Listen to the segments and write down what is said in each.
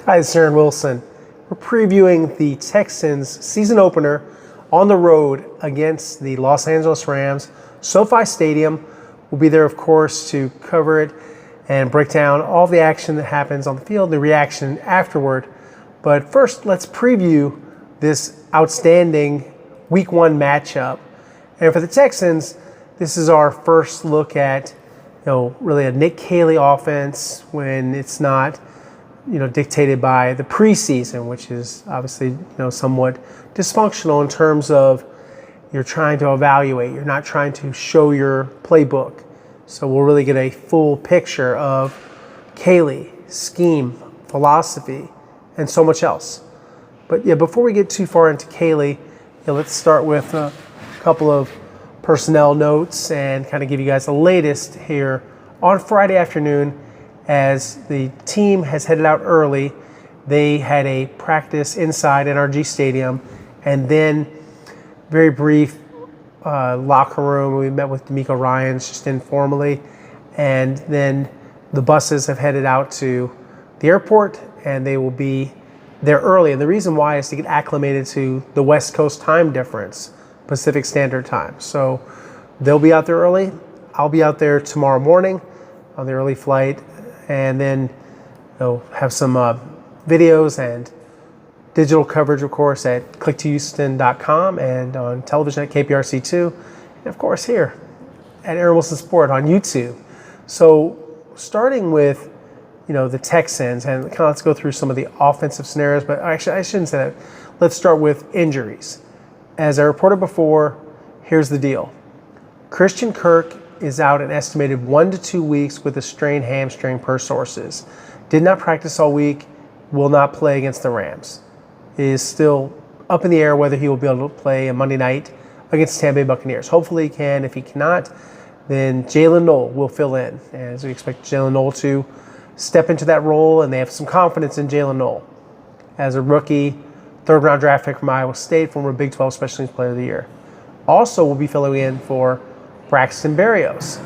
Hi, this is Aaron Wilson. We're previewing the Texans season opener on the road against the Los Angeles Rams. SoFi Stadium. We'll be there, of course, to cover it and break down all the action that happens on the field, the reaction afterward. But first, let's preview this outstanding Week 1 matchup. And for the Texans, this is our first look at, really a Nick Caley offense when it's not, dictated by the preseason, which is obviously, somewhat dysfunctional in terms of you're trying to evaluate. You're not trying to show your playbook. So we'll really get a full picture of Caley, scheme, philosophy, and so much else. But before we get too far into Caley, let's start with a couple of personnel notes and kind of give you guys the latest here on Friday afternoon. As the team has headed out early, they had a practice inside NRG Stadium, and then very brief locker room. We met with D'Amico Ryans just informally, and then the buses have headed out to the airport, and they will be there early. And the reason why is to get acclimated to the West Coast time difference, Pacific Standard Time. So they'll be out there early. I'll be out there tomorrow morning on the early flight, and then have some videos and digital coverage, of course, at click2houston.com and on television at KPRC2, and of course here at Aaron Wilson Sport on YouTube. So starting with the Texans, and let's go through some of the offensive scenarios, but actually I shouldn't say that. Let's start with injuries. As I reported before, here's the deal. Christian Kirk is out an estimated 1 to 2 weeks with a strained hamstring per sources. Did not practice all week, will not play against the Rams. It is still up in the air whether he will be able to play on Monday night against the Tampa Bay Buccaneers. Hopefully he can. If he cannot, then Jalen Noel will fill in, as we expect Jalen Noel to step into that role, and they have some confidence in Jalen Noel as a rookie, third-round draft pick from Iowa State, former Big 12 Special Teams Player of the Year. Also will be filling in for Braxton Berrios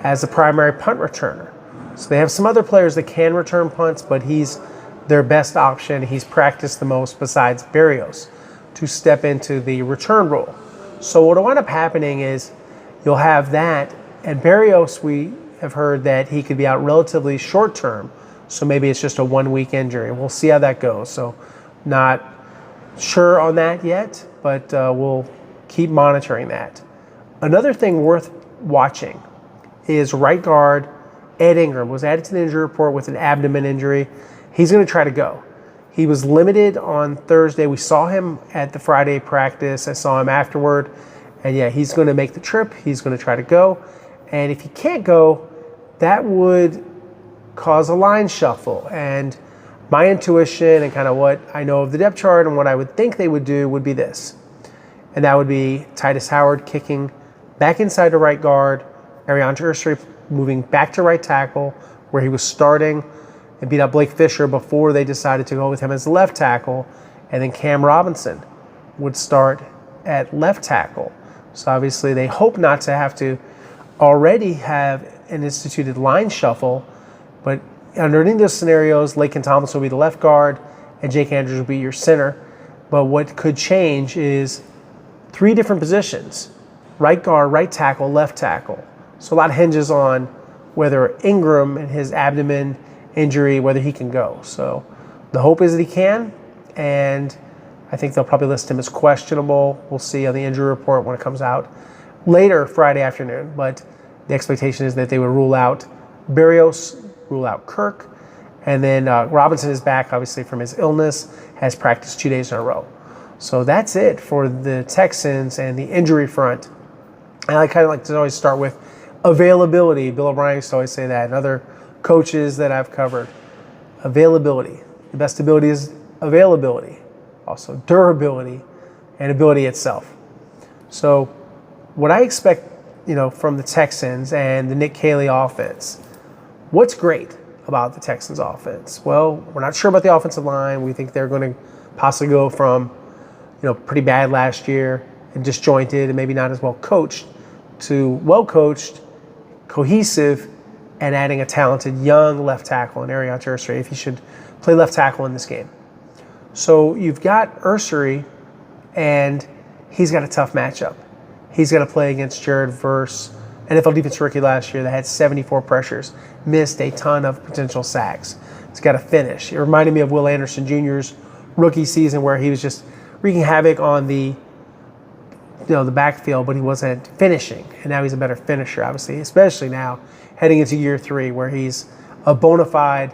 as the primary punt returner. So they have some other players that can return punts, but he's their best option. He's practiced the most besides Berrios to step into the return role. So what will wind up happening is you'll have that, and Berrios, we have heard that he could be out relatively short term, so maybe it's just a 1 week injury. We'll see how that goes. So not sure on that yet, but we'll keep monitoring that. Another thing worth watching is right guard Ed Ingram was added to the injury report with an abdomen injury. He's going to try to go. He was limited on Thursday. We saw him at the Friday practice. I saw him afterward. And he's going to make the trip. He's going to try to go. And if he can't go, that would cause a line shuffle. And my intuition and kind of what I know of the depth chart and what I would think they would do would be this. And that would be Titus Howard kicking back inside to right guard, Ariane Ursary moving back to right tackle, where he was starting and beat up Blake Fisher before they decided to go with him as left tackle, and then Cam Robinson would start at left tackle. So obviously they hope not to have to already have an instituted line shuffle, but underneath those scenarios, Laken Thomas will be the left guard and Jake Andrews will be your center. But what could change is 3 different positions: right guard, right tackle, left tackle. So a lot hinges on whether Ingram and his abdomen injury, whether he can go. So the hope is that he can, and I think they'll probably list him as questionable. We'll see on the injury report when it comes out later Friday afternoon. But the expectation is that they would rule out Berrios, rule out Kirk, and then Robinson is back, obviously, from his illness, has practiced 2 days in a row. So that's it for the Texans and the injury front. And I kind of like to always start with availability. Bill O'Brien used to always say that, and other coaches that I've covered. Availability. The best ability is availability. Also durability and ability itself. So what I expect, from the Texans and the Nick Caley offense, what's great about the Texans offense? Well, we're not sure about the offensive line. We think they're going to possibly go from, pretty bad last year and disjointed and maybe not as well coached to well coached, cohesive, and adding a talented young left tackle in Arion Ursary if he should play left tackle in this game. So you've got Ursary, and he's got a tough matchup. He's got to play against Jared Verse, NFL defense rookie last year that had 74 pressures, missed a ton of potential sacks. He's got to finish. It reminded me of Will Anderson Jr.'s rookie season where he was just wreaking havoc on the backfield, but he wasn't finishing. And now he's a better finisher, obviously, especially now heading into year 3 where he's a bona fide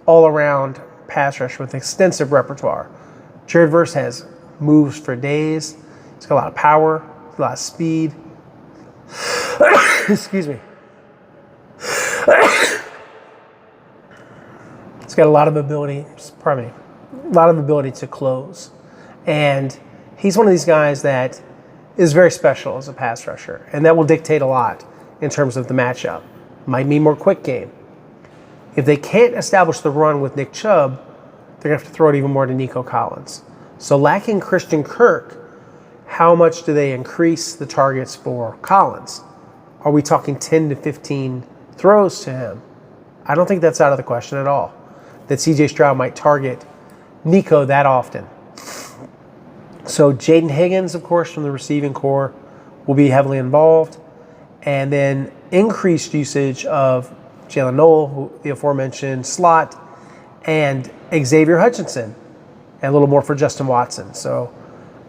all-around pass rusher with extensive repertoire. Jared Verse has moves for days. He's got a lot of power, a lot of speed. Excuse me. He's got a lot of ability, to close. And he's one of these guys that is very special as a pass rusher, and that will dictate a lot in terms of the matchup. Might mean more quick game. If they can't establish the run with Nick Chubb, they're going to have to throw it even more to Nico Collins. So lacking Christian Kirk, how much do they increase the targets for Collins? Are we talking 10 to 15 throws to him? I don't think that's out of the question at all, that C.J. Stroud might target Nico that often. So Jaden Higgins, of course, from the receiving core will be heavily involved. And then increased usage of Jalen Noel, the aforementioned slot, and Xavier Hutchinson, and a little more for Justin Watson. So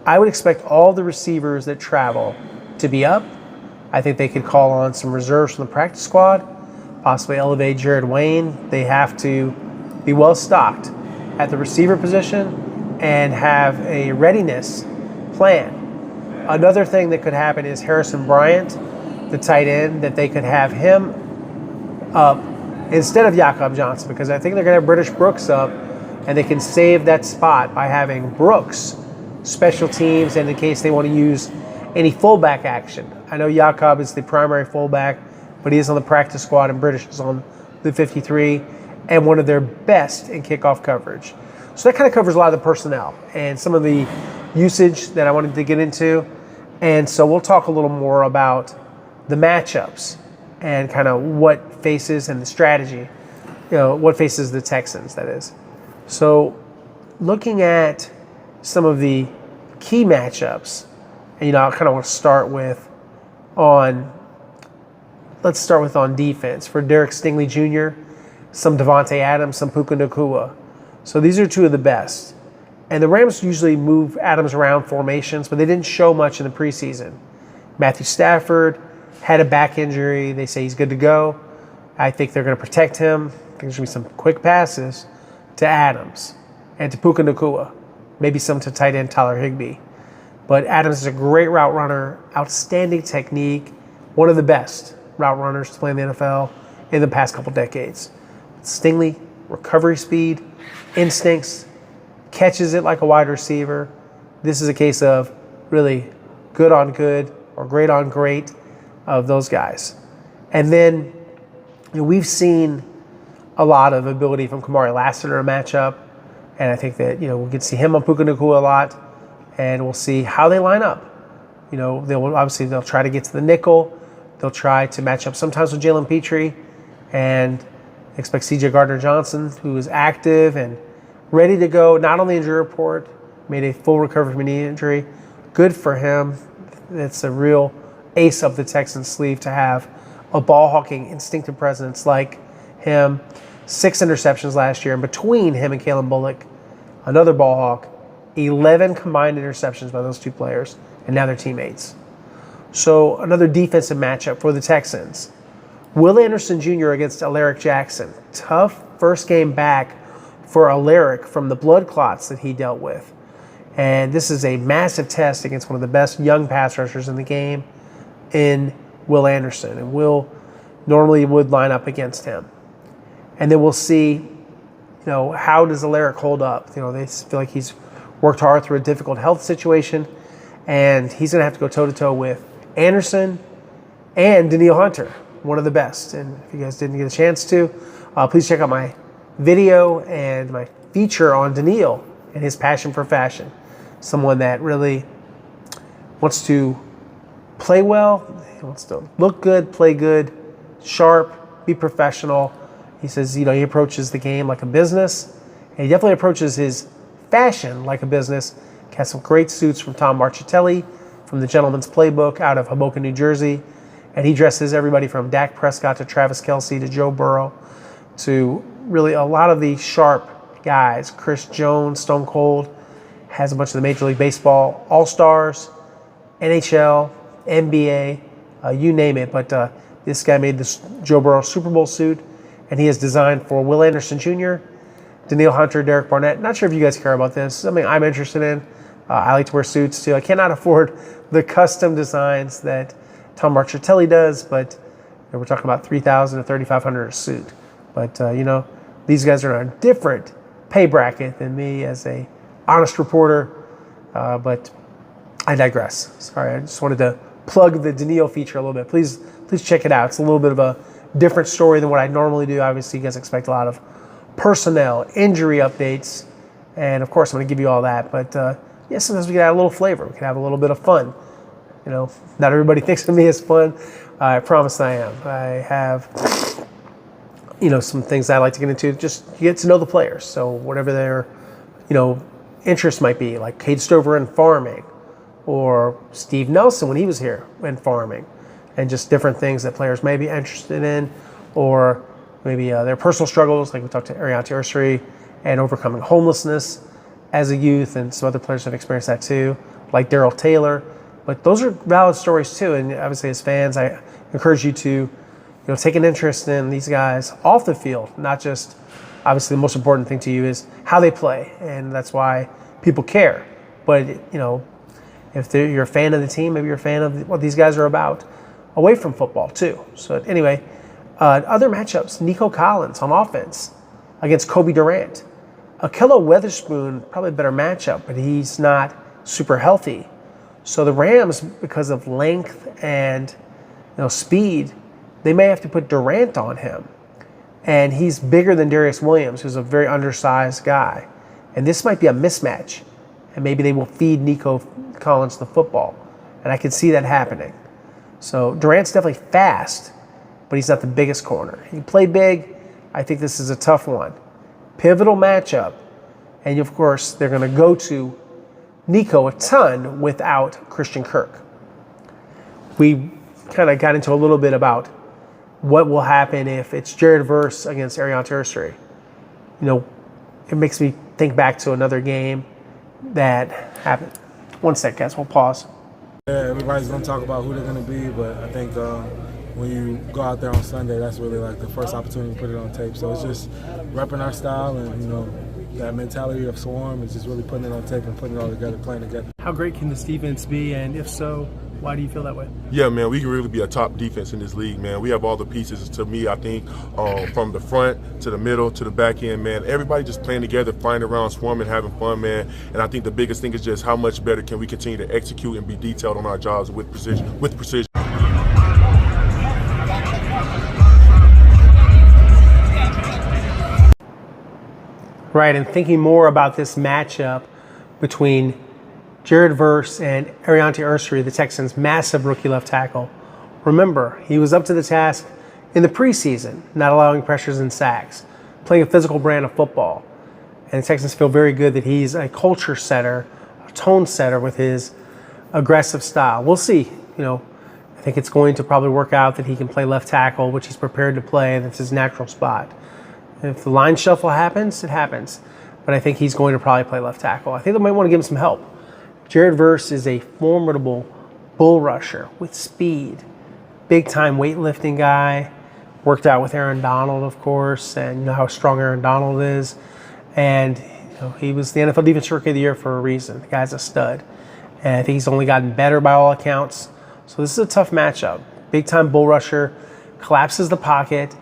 I would expect all the receivers that travel to be up. I think they could call on some reserves from the practice squad, possibly elevate Jared Wayne. They have to be well stocked at the receiver position and have a readiness plan. Another thing that could happen is Harrison Bryant, the tight end, that they could have him up instead of Jakob Johnson, because I think they're going to have British Brooks up, and they can save that spot by having Brooks special teams and in case they want to use any fullback action. I know Jakob is the primary fullback, but he is on the practice squad, and British is on the 53 and one of their best in kickoff coverage. So that kind of covers a lot of the personnel and some of the usage that I wanted to get into. And so we'll talk a little more about the matchups and kind of what faces and the strategy, what faces the Texans, that is. So looking at some of the key matchups, and I kind of want to start with on defense. For Derek Stingley Jr., some Devontae Adams, some Puka Nacua. So these are two of the best. And the Rams usually move Adams around formations, but they didn't show much in the preseason. Matthew Stafford had a back injury. They say he's good to go. I think they're going to protect him. I think there's going to be some quick passes to Adams and to Puka Nacua. Maybe some to tight end Tyler Higbee. But Adams is a great route runner, outstanding technique, one of the best route runners to play in the NFL in the past couple decades. Stingley, recovery speed, instincts, catches it like a wide receiver. This is a case of really good on good or great on great of those guys. And then we've seen a lot of ability from Kamari Lassiter in a matchup, and I think that we can see him on Puka Nacua a lot, and we'll see how they line up. They'll try to get to the nickel. They'll try to match up sometimes with Jalen Petrie, and expect C.J. Gardner-Johnson, who is active and ready to go, not on the injury report, made a full recovery from a knee injury. Good for him. It's a real ace up the Texans' sleeve to have a ball-hawking, instinctive presence like him. 6 interceptions last year, and between him and Kalen Bullock, another ball hawk, 11 combined interceptions by those two players, and now they're teammates. So another defensive matchup for the Texans. Will Anderson Jr. against Alaric Jackson. Tough first game back for Alaric from the blood clots that he dealt with. And this is a massive test against one of the best young pass rushers in the game in Will Anderson. And Will normally would line up against him. And then we'll see, how does Alaric hold up? They feel like he's worked hard through a difficult health situation, and he's going to have to go toe-to-toe with Anderson and Danielle Hunter, one of the best. And if you guys didn't get a chance to, please check out my video and my feature on Danielle and his passion for fashion. Someone that really wants to play well, he wants to look good, play good, sharp, be professional. He says, he approaches the game like a business, and he definitely approaches his fashion like a business. He has some great suits from Tom Marchitelli from the Gentleman's Playbook out of Hoboken, New Jersey, and he dresses everybody from Dak Prescott to Travis Kelce to Joe Burrow to really a lot of the sharp guys. Chris Jones, Stone Cold, has a bunch of the Major League Baseball All-Stars, NHL, NBA, you name it. But this guy made this Joe Burrow Super Bowl suit, and he is designed for Will Anderson Jr., Daniil Hunter, Derek Barnett. Not sure if you guys care about this. Something I'm interested in. I like to wear suits too. I cannot afford the custom designs that Tom Marchitelli does, but we're talking about $3,000 to $3,500 a suit. But these guys are in a different pay bracket than me as a honest reporter. But I digress. Sorry, I just wanted to plug the Daniil feature a little bit. Please check it out. It's a little bit of a different story than what I normally do. Obviously, you guys expect a lot of personnel, injury updates, and of course, I'm going to give you all that. But sometimes we can add a little flavor. We can have a little bit of fun. Not everybody thinks of me as fun. I promise I am. I have, some things I like to get into. Just get to know the players. So whatever their, interests might be, like Cade Stover in farming, or Steve Nelson when he was here in farming, and just different things that players may be interested in, or maybe their personal struggles, like we talked to Ariante Ursary, and overcoming homelessness as a youth, and some other players have experienced that too, like Darrell Taylor. But those are valid stories too, and obviously as fans, I encourage you to, take an interest in these guys off the field, not just, obviously the most important thing to you is how they play, and that's why people care. But, if you're a fan of the team, maybe you're a fan of what these guys are about away from football too. So anyway, other matchups, Nico Collins on offense against Kobe Durant. Ahkello Witherspoon, probably a better matchup, but he's not super healthy. So the Rams, because of length and speed, they may have to put Durant on him. And he's bigger than Darius Williams, who's a very undersized guy. And this might be a mismatch. And maybe they will feed Nico Collins the football. And I can see that happening. So Durant's definitely fast, but he's not the biggest corner. He played big. I think this is a tough one. Pivotal matchup. And of course, they're going to go to Nico a ton without Christian Kirk. We kind of got into a little bit about what will happen if it's Jared Verse against Ariante Ursary. It makes me think back to another game that happened. One sec, guys, we'll pause. Yeah, everybody's going to talk about who they're going to be, but I think when you go out there on Sunday, that's really like the first opportunity to put it on tape. So it's just repping our style and, that mentality of Swarm is just really putting it on tape and putting it all together, playing together. How great can this defense be, and if so, why do you feel that way? Yeah, man, we can really be a top defense in this league, man. We have all the pieces. To me, I think from the front to the middle to the back end, man, everybody just playing together, flying around, swarming, having fun, man. And I think the biggest thing is just how much better can we continue to execute and be detailed on our jobs with precision. Right, and thinking more about this matchup between Jared Verse and Ariante Ursary, the Texans' massive rookie left tackle. Remember, he was up to the task in the preseason, not allowing pressures and sacks, playing a physical brand of football. And the Texans feel very good that he's a culture setter, a tone setter with his aggressive style. We'll see. I think it's going to probably work out that he can play left tackle, which he's prepared to play, and that's his natural spot. If the line shuffle happens, it happens. But I think he's going to probably play left tackle. I think they might want to give him some help. Jared Verse is a formidable bull rusher with speed. Big-time weightlifting guy. Worked out with Aaron Donald, of course, and you know how strong Aaron Donald is. And he was the NFL Defensive Rookie of the Year for a reason. The guy's a stud. And I think he's only gotten better by all accounts. So this is a tough matchup. Big-time bull rusher, collapses the pocket,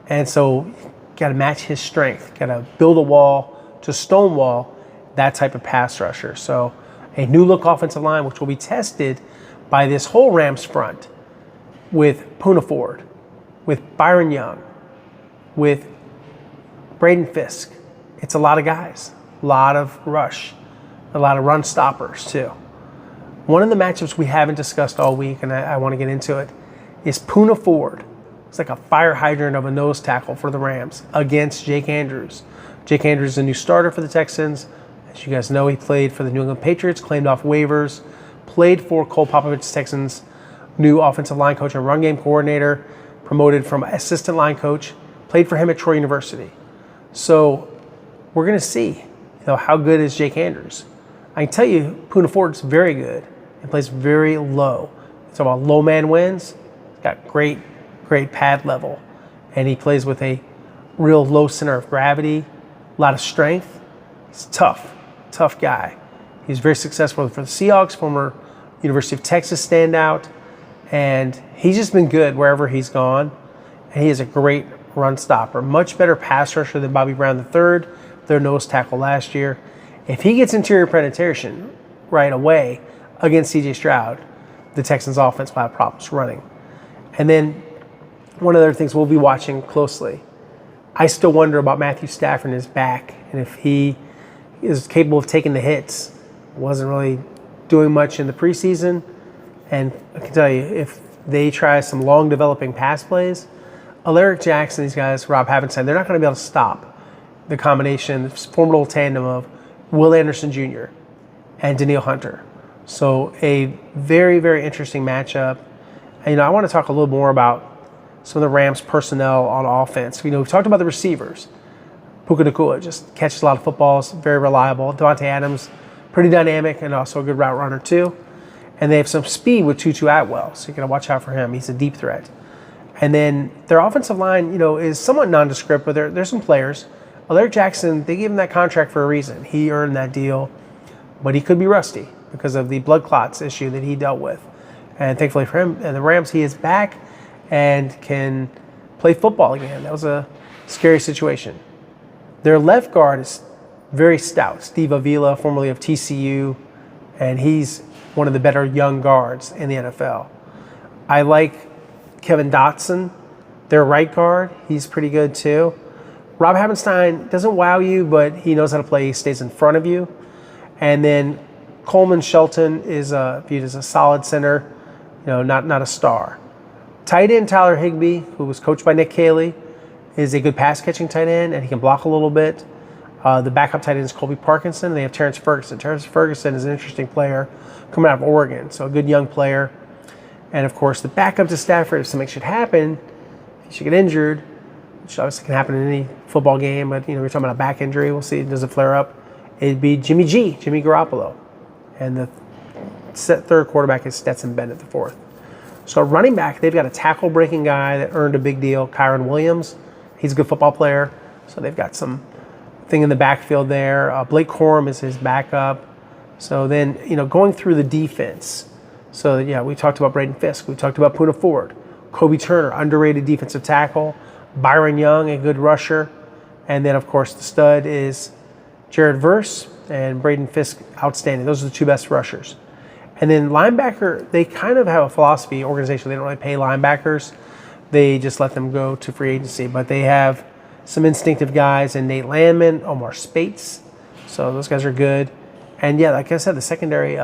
and so got to match his strength. Got to build a wall to stonewall that type of pass rusher. So a new look offensive line, which will be tested by this whole Rams front with Poona Ford, with Byron Young, with Braden Fisk. It's a lot of guys, a lot of rush, a lot of run stoppers too. One of the matchups we haven't discussed all week, and I want to get into it, is Poona Ford It's like a fire hydrant of a nose tackle for the Rams against Jake Andrews. Jake Andrews is a new starter for the Texans. As you guys know, he played for the New England Patriots, claimed off waivers, played for Cole Popovich's Texans, new offensive line coach and run game coordinator, promoted from assistant line coach, played for him at Troy University. So we're going to see, how good is Jake Andrews. I can tell you, Poona Ford's very good and plays very low. It's about low man wins. He's got great pad level, and he plays with a real low center of gravity, a lot of strength. He's tough guy. He's very successful for the Seahawks, former University of Texas standout, and he's just been good wherever he's gone, and he is a great run stopper, much better pass rusher than Bobby Brown III, their nose tackle last year. If he gets interior penetration right away against C.J. Stroud, the Texans offense will have problems running. And then one of the other things we'll be watching closely, I still wonder about Matthew Stafford and his back, and if he is capable of taking the hits. Wasn't really doing much in the preseason, and I can tell you, if they try some long developing pass plays, Alaric Jackson, these guys, Rob Havenstein, they're not going to be able to stop the combination, this formidable tandem of Will Anderson Jr. and Danielle Hunter. So a very, very interesting matchup. And, I want to talk a little more about some of the Rams personnel on offense. We've talked about the receivers. Puka Nacua just catches a lot of footballs, very reliable. Devontae Adams, pretty dynamic and also a good route runner too. And they have some speed with Tutu Atwell, so you got to watch out for him. He's a deep threat. And then their offensive line, is somewhat nondescript, but there's some players. Alaric Jackson, they gave him that contract for a reason. He earned that deal, but he could be rusty because of the blood clots issue that he dealt with. And thankfully for him and the Rams, he is back and can play football again. That was a scary situation. Their left guard is very stout. Steve Avila, formerly of TCU, and he's one of the better young guards in the NFL. I like Kevin Dotson, their right guard. He's pretty good too. Rob Havenstein doesn't wow you, but he knows how to play. He stays in front of you. And then Coleman Shelton is viewed as a solid center, not a star. Tight end Tyler Higbee, who was coached by Nick Caley, is a good pass-catching tight end, and he can block a little bit. The backup tight end is Colby Parkinson, and they have Terrence Ferguson. Terrence Ferguson is an interesting player coming out of Oregon, so a good young player. And, of course, the backup to Stafford, if something should happen, if he should get injured, which obviously can happen in any football game, but, we're talking about a back injury. We'll see. Does it flare up? It'd be Jimmy Garoppolo. And the third quarterback is Stetson Bennett, the fourth. So running back, they've got a tackle-breaking guy that earned a big deal, Kyron Williams. He's a good football player, so they've got some thing in the backfield there. Blake Corum is his backup. So then, going through the defense. So, yeah, we talked about Braden Fisk. We talked about Poona Ford. Kobe Turner, underrated defensive tackle. Byron Young, a good rusher. And then, of course, the stud is Jared Verse and Braden Fisk, outstanding. Those are the two best rushers. And then linebacker, they kind of have a philosophy, organization. They don't really pay linebackers. They just let them go to free agency. But they have some instinctive guys in Nate Landman, Omar Spates. So those guys are good. And, yeah, like I said, the secondary,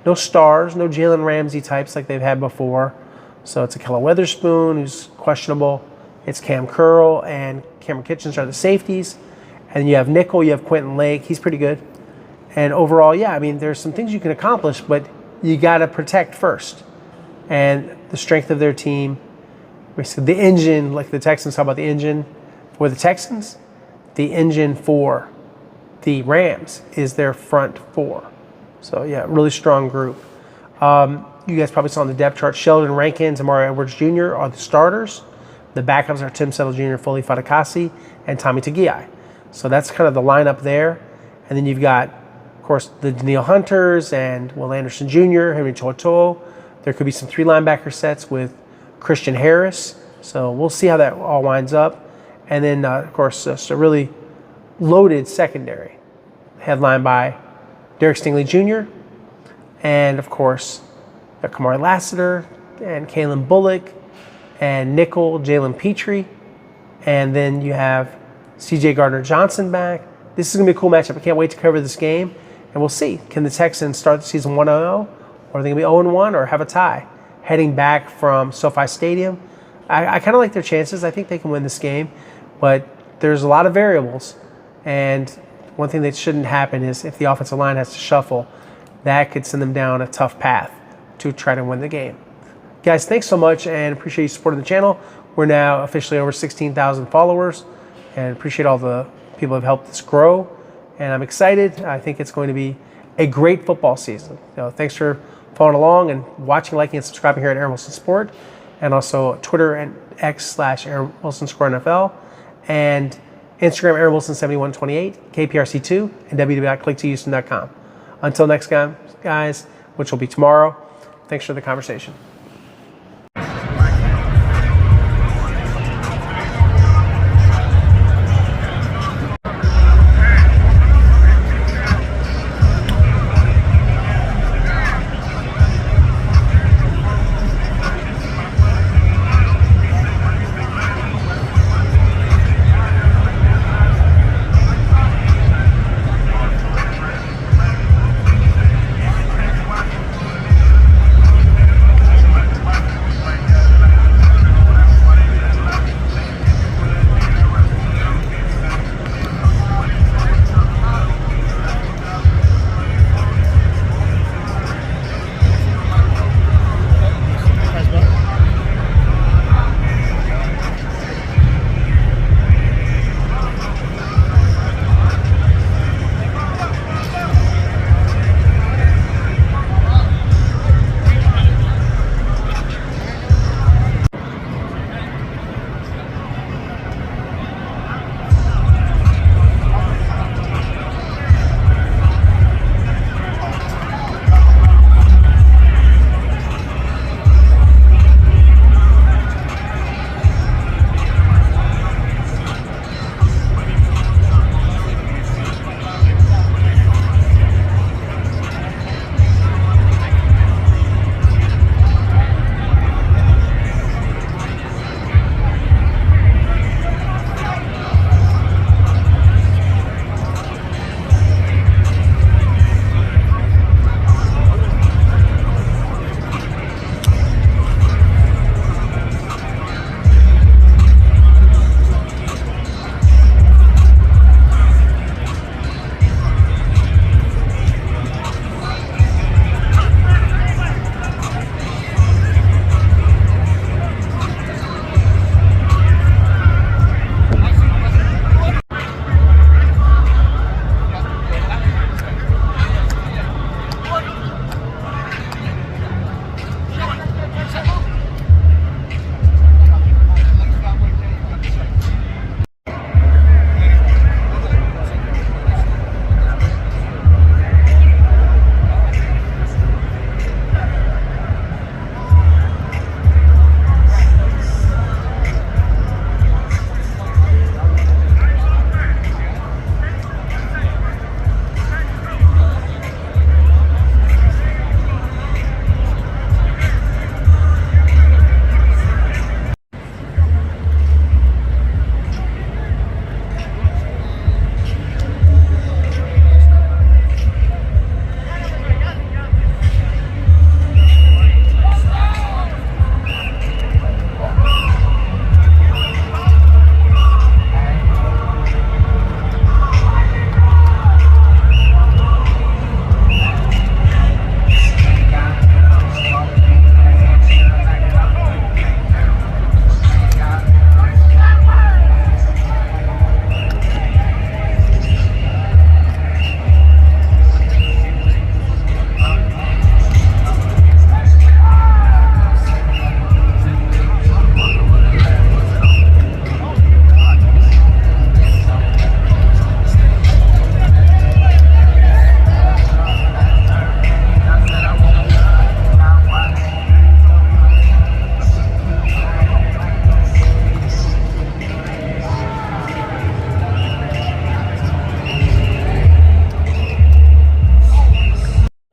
no stars, no Jalen Ramsey types like they've had before. So it's Akella Weatherspoon, who's questionable. It's Cam Curl and Cameron Kitchens are the safeties. And you have nickel, you have Quentin Lake. He's pretty good. And overall, there's some things you can accomplish, but you got to protect first. And the strength of their team, the engine, like the Texans talk about the engine for the Texans, the engine for the Rams is their front four. So, yeah, really strong group. You guys probably saw on the depth chart, Sheldon Rankins and Mario Edwards Jr. are the starters. The backups are Tim Settle Jr., Foley Fatukasi, and Tommy Tagiai. So that's kind of the lineup there. And then you've got, of course, the Danielle Hunters and Will Anderson Jr., Henry Choto. There could be some three linebacker sets with Christian Harris. So we'll see how that all winds up. And then, of course, just a really loaded secondary, headlined by Derek Stingley Jr. and, of course, Kamari Lassiter and Kalen Bullock and nickel Jalen Petrie. And then you have C.J. Gardner-Johnson back. This is going to be a cool matchup. I can't wait to cover this game. And we'll see. Can the Texans start the season 1-0? Or are they going to be 0-1 or have a tie? Heading back from SoFi Stadium I kind of like their chances. I think they can win this game, but there's a lot of variables. And one thing that shouldn't happen is if the offensive line has to shuffle, that could send them down a tough path to try to win the game. Guys, thanks so much and appreciate you supporting the channel. We're now officially over 16,000 followers and appreciate all the people who have helped us grow. And I'm excited. I think it's going to be a great football season. Thanks for following along and watching, liking, and subscribing here at Aaron Wilson Sport, and also Twitter and X/Aaron Wilson NFL, and Instagram Aaron Wilson 7128, KPRC2, and www.click2houston.com. Until next time, guys, which will be tomorrow. Thanks for the conversation.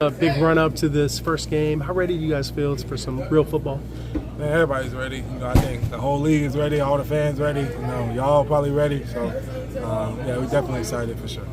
A big run up to this first game. How ready do you guys feel for some real football? Man, everybody's ready. I think the whole league is ready, all the fans ready. Y'all probably ready. So, yeah, we're definitely excited for sure.